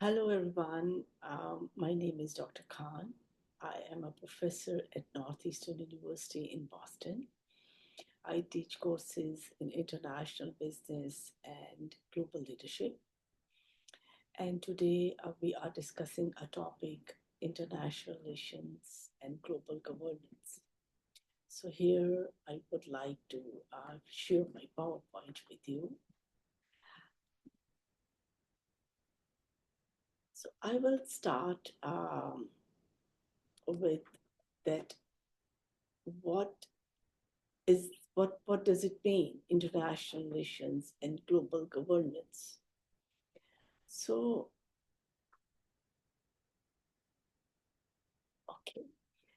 Hello, everyone. My name is Dr. Khan. I am a professor at Northeastern University in Boston. I teach courses in international business and global leadership. And today we are discussing a topic international relations and global governance. So, here I would like to share my PowerPoint with you. So, I will start with that what is what does it mean, international relations and global governance? So, okay,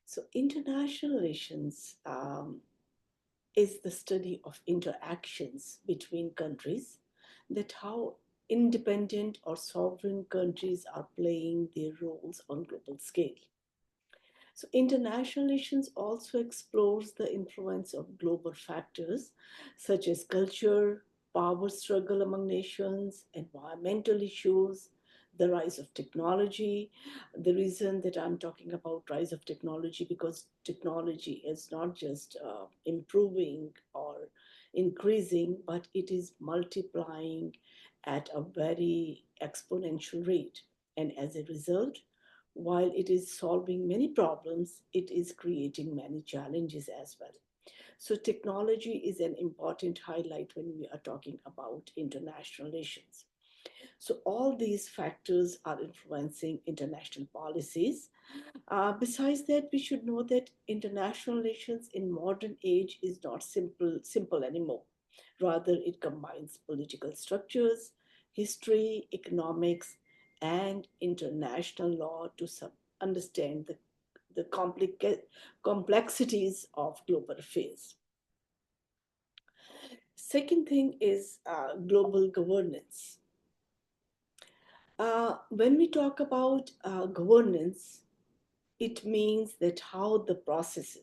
so international relations is the study of interactions between countries, that how independent or sovereign countries are playing their roles on global scale. So, international relations also explores the influence of global factors such as culture, power struggle among nations, environmental issues, the rise of technology. The reason that I'm talking about rise of technology, because technology is not just improving or increasing, but it is multiplying at a very exponential rate. And as a result, while it is solving many problems, it is creating many challenges as well. So, technology is an important highlight when we are talking about international relations. So, all these factors are influencing international policies. Besides that, we should know that international relations in modern age is not simple anymore. Rather, it combines political structures, history, economics, and international law to understand the complexities of global affairs. Second thing is global governance. When we talk about governance, it means that how the process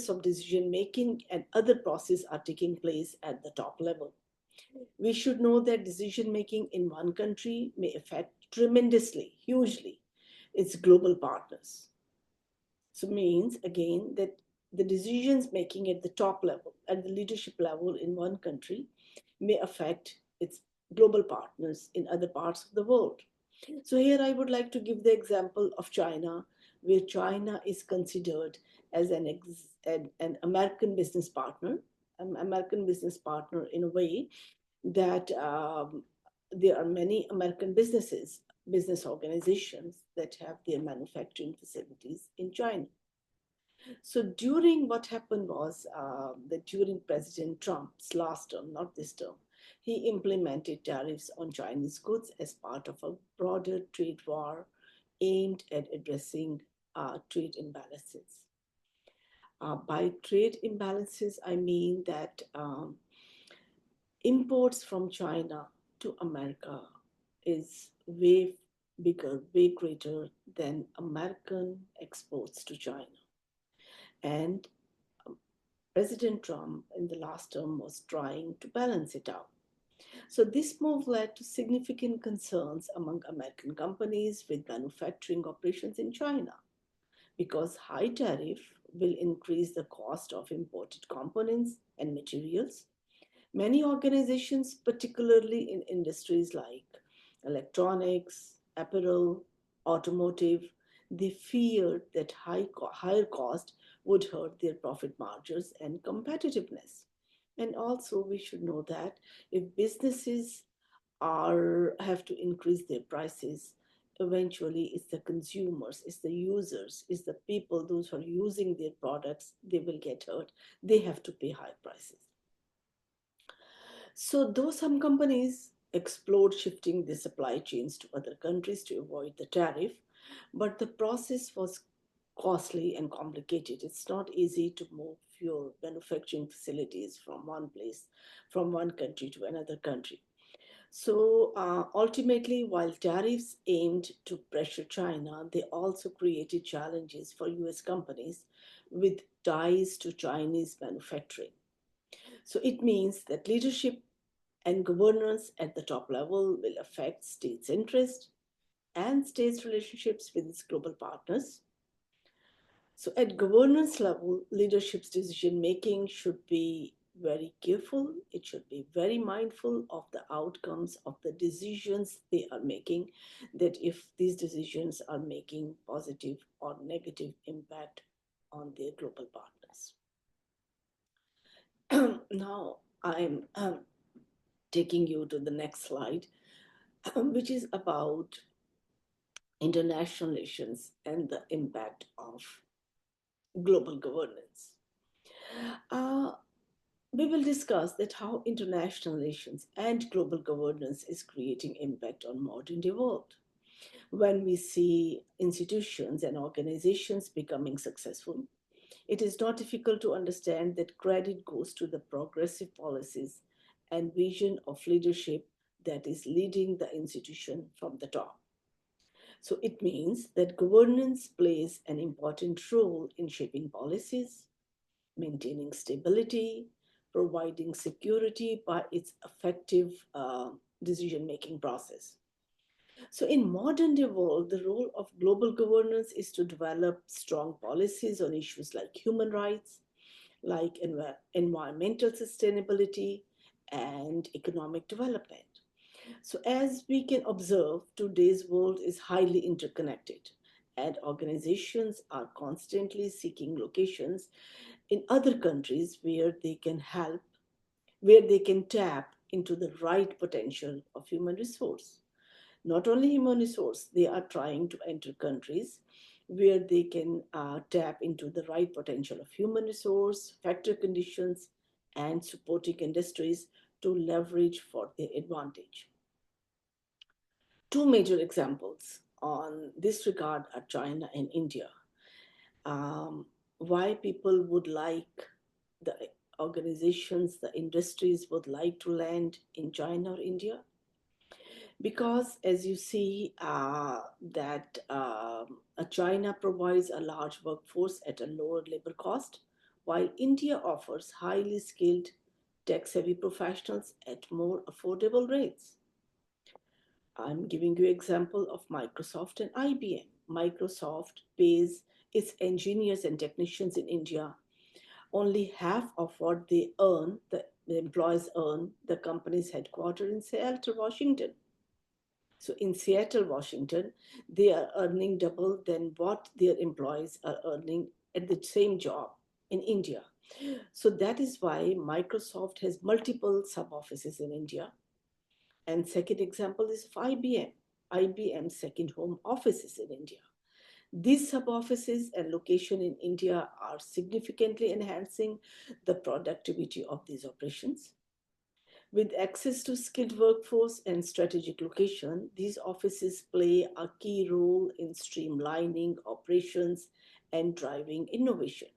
of decision making and other processes are taking place at the top level. We should know that decision making in one country may affect tremendously, hugely, its global partners. So means again that the decisions making at the top level, at the leadership level in one country, may affect its global partners in other parts of the world. So here I would like to give the example of China, where China is considered as an American business partner, in a way that there are many American business organizations that have their manufacturing facilities in China. So during what happened was that during President Trump's last term, not this term, he implemented tariffs on Chinese goods as part of a broader trade war aimed at addressing trade imbalances. By trade imbalances, I mean that imports from China to America is way bigger, way greater than American exports to China. And President Trump in the last term was trying to balance it out. So, this move led to significant concerns among American companies with manufacturing operations in China, because high tariff will increase the cost of imported components and materials. Many organizations, particularly in industries like electronics, apparel, automotive, they feared that higher cost would hurt their profit margins and competitiveness. And also, we should know that if businesses are have to increase their prices, eventually it's the consumers, it's the users, it's the people, those who are using their products, they will get hurt. They have to pay high prices. So, though some companies explored shifting their supply chains to other countries to avoid the tariff, but the process was costly and complicated. It's not easy to move your manufacturing facilities from one place, from one country to another country. So ultimately, while tariffs aimed to pressure China, they also created challenges for US companies with ties to Chinese manufacturing. So it means that leadership And governance at the top level will affect states' interest and states' relationships with its global partners. So, at governance level, leadership's decision making should be very careful. It should be very mindful of the outcomes of the decisions they are making, that if these decisions are making positive or negative impact on their global partners. Now, I'm taking you to the next slide, which is about international relations and the impact of global governance. Uh, we will discuss that how international relations and global governance is creating impact on modern day world. When we see institutions and organizations becoming successful, it is not difficult to understand that credit goes to the progressive policies and vision of leadership that is leading the institution from the top. So it means that governance plays an important role in shaping policies, maintaining stability, providing security by its effective decision making process. So, in modern day world, the role of global governance is to develop strong policies on issues like human rights, like environmental sustainability, and economic development. So, as we can observe, today's world is highly interconnected, and organizations are constantly seeking locations in other countries where they can help, where they can tap into the right potential of human resource. Not only human resource, they are trying to enter countries where they can tap into the right potential of human resource, factor conditions, and supporting industries to leverage for their advantage. Two major examples on this regard are China and India. Why people would like the organizations, the industries would like to land in China or India? Because as you see, that China provides a large workforce at a lower labor cost, while India offers highly skilled, tech-savvy professionals at more affordable rates. I'm giving you example of Microsoft and IBM. Microsoft pays its engineers and technicians in India only half of what the employees earn, the company's headquarters in Seattle, Washington. So in Seattle, Washington, they are earning double than what their employees are earning at the same job in India. So that is why Microsoft has multiple sub offices in India. And second example is of IBM. IBM's second home offices in India. These sub offices and location in India are significantly enhancing the productivity of these operations. With access to skilled workforce and strategic location, these offices play a key role in streamlining operations and driving innovation.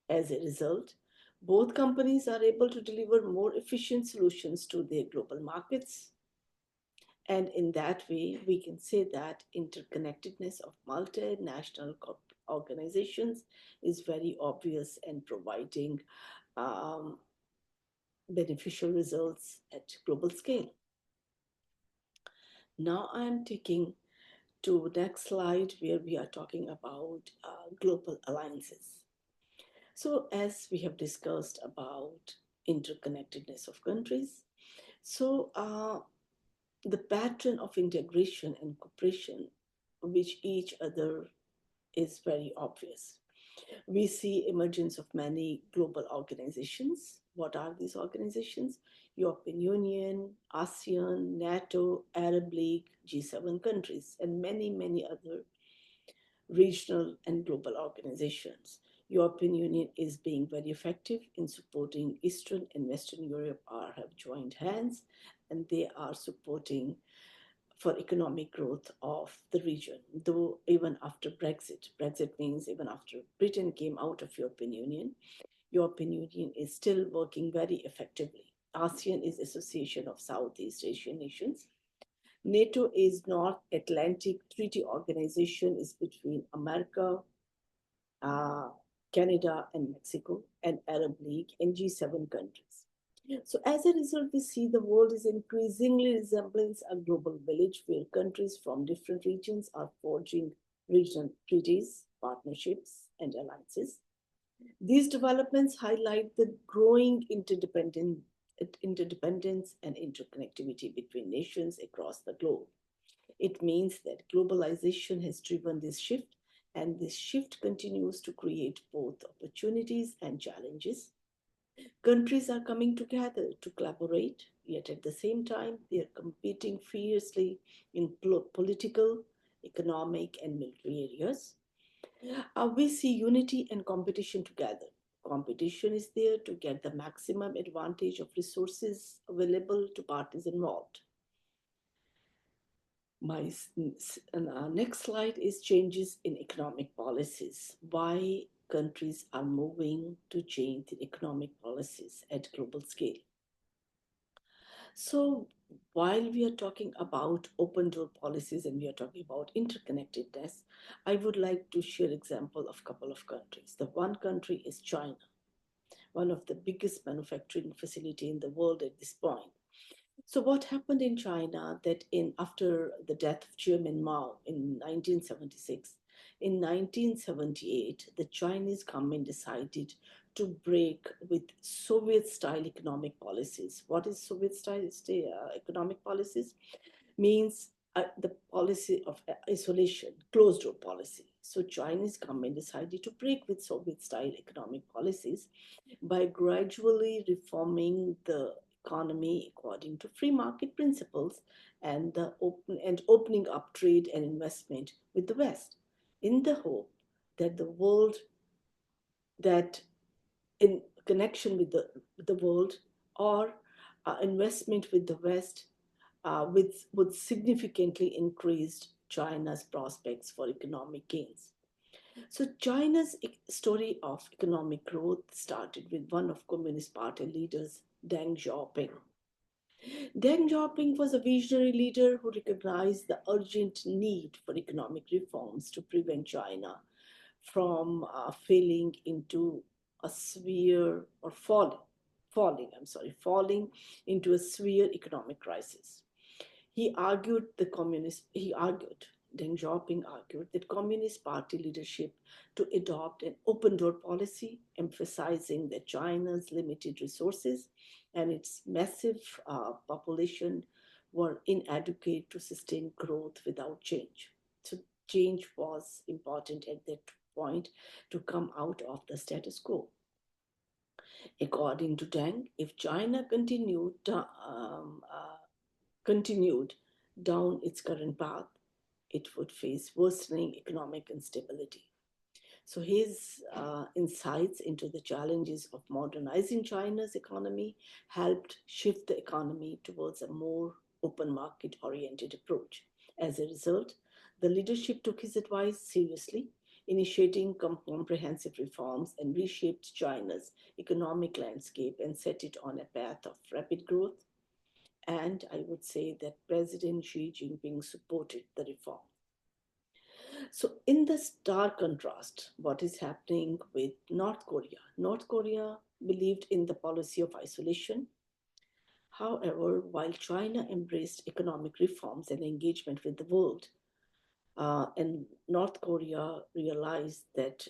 As a result, both companies are able to deliver more efficient solutions to their global markets. And in that way, we can say that interconnectedness of multinational organizations is very obvious and providing um, beneficial results at global scale. Now I'm taking to next slide where we are talking about global alliances. So as we have discussed about interconnectedness of countries, so the pattern of integration and cooperation which each other is very obvious. We see emergence of many global organizations. What are these organizations? European Union, ASEAN, NATO, Arab League, G7 countries, and many, many other regional and global organizations. European Union is being very effective in supporting Eastern and Western Europe have joined hands and they are supporting for economic growth of the region. Though even after Brexit means even after Britain came out of European Union is still working very effectively. ASEAN is Association of Southeast Asian Nations. NATO is North Atlantic Treaty Organization is between America, uh, Canada and Mexico, and Arab League and G7 countries. So, as a result, we see the world is increasingly resembling a global village where countries from different regions are forging regional treaties, partnerships, and alliances. These developments highlight the growing interdependence and interconnectivity between nations across the globe. It means that globalization has driven this shift, and this shift continues to create both opportunities and challenges. Countries are coming together to collaborate, yet at the same time, they are competing fiercely in political, economic, and military areas. We see unity and competition together. Competition is there to get the maximum advantage of resources available to parties involved. Next slide is changes in economic policies. Why countries are moving to change the economic policies at global scale. So, while we are talking about open door policies and we are talking about interconnectedness, I would like to share example of couple of countries. The one country is China, one of the biggest manufacturing facility in the world at this point. So what happened in China that in after the death of Chairman Mao in 1976, in 1978, the Chinese government decided to break with Soviet style economic policies. What is Soviet style economic policies? Means the policy of isolation, closed door policy. So Chinese government decided to break with Soviet style economic policies by gradually reforming the economy according to free market principles and opening up trade and investment with the West, in the hope that the world that in connection with the world or investment with the West would significantly increase China's prospects for economic gains. So China's story of economic growth started with one of Communist Party leaders, Deng Xiaoping. Deng Xiaoping was a visionary leader who recognized the urgent need for economic reforms to prevent China from failing into a severe or falling into a severe economic crisis. He argued, Deng Xiaoping argued that Communist Party leadership to adopt an open door policy, emphasizing that China's limited resources and its massive population were inadequate to sustain growth without change. So change was important at that point to come out of the status quo. According to Deng, if China continued down its current path, it would face worsening economic instability. So, his insights into the challenges of modernizing China's economy helped shift the economy towards a more open market oriented approach. As a result, the leadership took his advice seriously, initiating comprehensive reforms and reshaped China's economic landscape and set it on a path of rapid growth. And I would say that President Xi Jinping supported the reform. So, in the stark contrast, what is happening with North Korea? North Korea believed in the policy of isolation. However, while China embraced economic reforms and engagement with the world, and North Korea realized that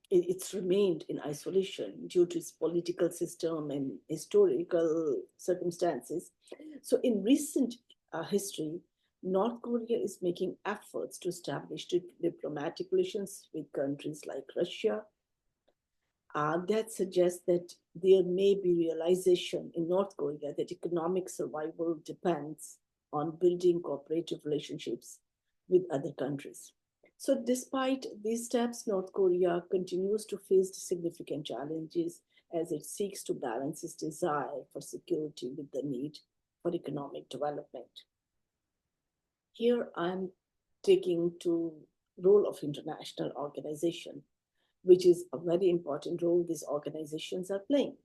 it's remained in isolation due to its political system and historical circumstances. So, in recent history, North Korea is making efforts to establish diplomatic relations with countries like Russia. That suggests that there may be realization in North Korea that economic survival depends on building cooperative relationships with other countries. So, despite these steps, North Korea continues to face significant challenges as it seeks to balance its desire for security with the need for economic development. Here I'm taking to role of international organization, which is a very important role these organizations are playing.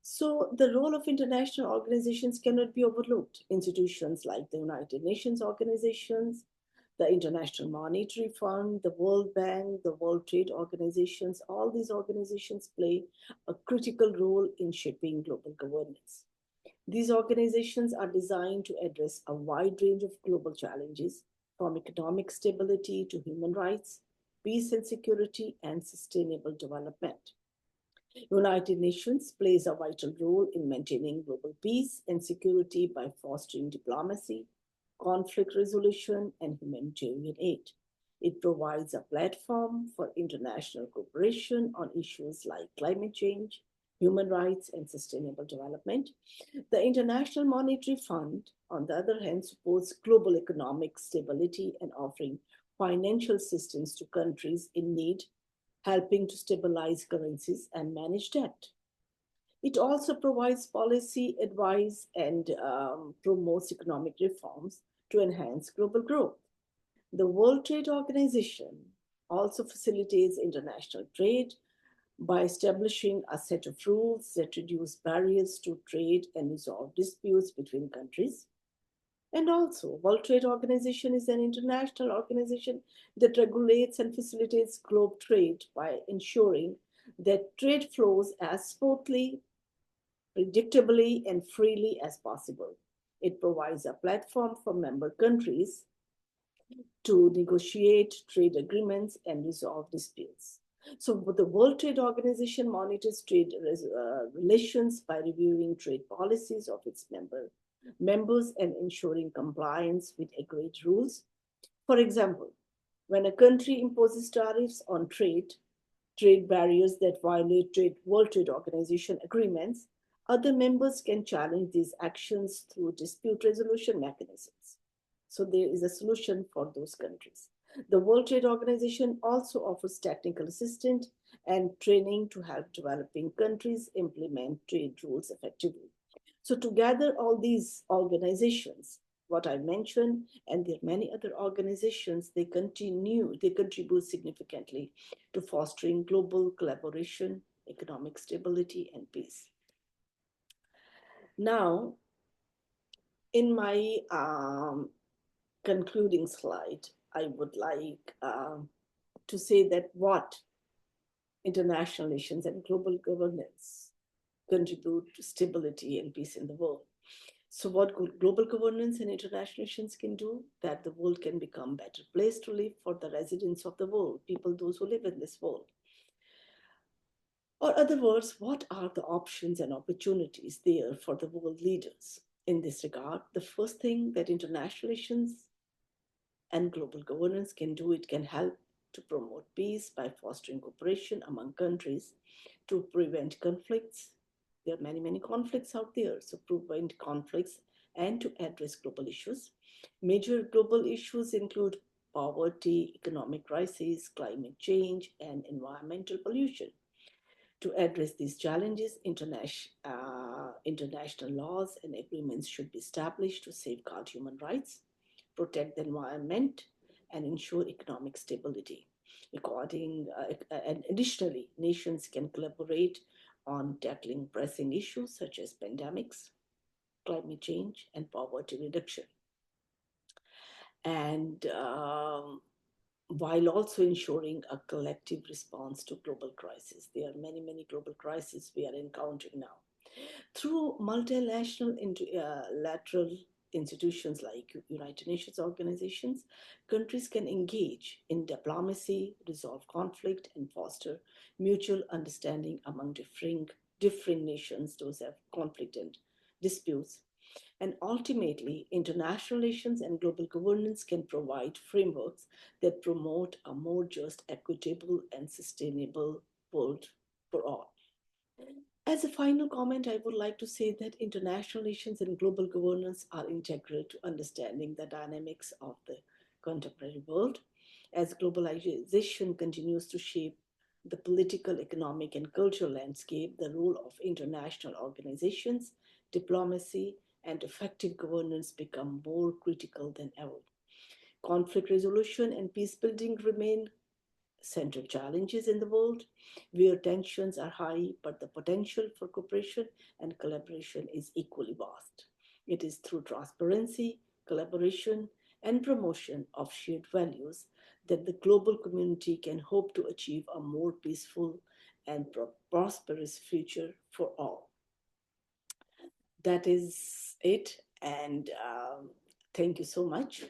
So the role of international organizations cannot be overlooked. Institutions like the United Nations organizations, The International Monetary Fund, the World Bank, the World Trade Organizations, all these organizations play a critical role in shaping global governance. These organizations are designed to address a wide range of global challenges, from economic stability to human rights, peace and security, and sustainable development. United Nations plays a vital role in maintaining global peace and security by fostering diplomacy, conflict resolution, and humanitarian aid. It provides a platform for international cooperation on issues like climate change, human rights, and sustainable development. The International Monetary Fund, on the other hand, supports global economic stability and offering financial assistance to countries in need, helping to stabilize currencies and manage debt. It also provides policy advice and promotes economic reforms to enhance global growth. The World Trade Organization also facilitates international trade by establishing a set of rules that reduce barriers to trade and resolve disputes between countries. And also, World Trade Organization is an international organization that regulates and facilitates global trade by ensuring that trade flows as smoothly, predictably, and freely as possible. It provides a platform for member countries to negotiate trade agreements and resolve disputes. So the World Trade Organization monitors trade relations by reviewing trade policies of its members and ensuring compliance with agreed rules. For example, when a country imposes tariffs on trade barriers that violate World Trade Organization agreements, other members can challenge these actions through dispute resolution mechanisms. So there is a solution for those countries. The World Trade Organization also offers technical assistance and training to help developing countries implement trade rules effectively. So to gather all these organizations, what I mentioned, and there are many other organizations, they contribute significantly to fostering global collaboration, economic stability, and peace. Now, in my concluding slide, I would like to say that what international relations and global governance contribute to stability and peace in the world. So what global governance and international relations can do, that the world can become a better place to live for the residents of the world, people, those who live in this world. Or other words, what are the options and opportunities there for the world leaders? In this regard, the first thing that international relations and global governance can do, it can help to promote peace by fostering cooperation among countries to prevent conflicts. There are many, many conflicts out there, so prevent conflicts and to address global issues. Major global issues include poverty, economic crisis, climate change, and environmental pollution. To address these challenges, international laws and agreements should be established to safeguard human rights, protect the environment, and ensure economic stability. And additionally, nations can collaborate on tackling pressing issues such as pandemics, climate change, and poverty reduction. And while also ensuring a collective response to global crises. There are many, many global crises we are encountering now. Through multinational lateral institutions like United Nations organizations, countries can engage in diplomacy, resolve conflict, and foster mutual understanding among differing nations, those have conflict and disputes. And ultimately, international relations and global governance can provide frameworks that promote a more just, equitable, and sustainable world for all. As a final comment, I would like to say that international relations and global governance are integral to understanding the dynamics of the contemporary world. As globalization continues to shape the political, economic, and cultural landscape, the role of international organizations, diplomacy, and effective governance become more critical than ever. Conflict resolution and peace building remain central challenges in the world where tensions are high, but the potential for cooperation and collaboration is equally vast. It is through transparency, collaboration, and promotion of shared values, that the global community can hope to achieve a more peaceful and prosperous future for all. That is it. And thank you so much.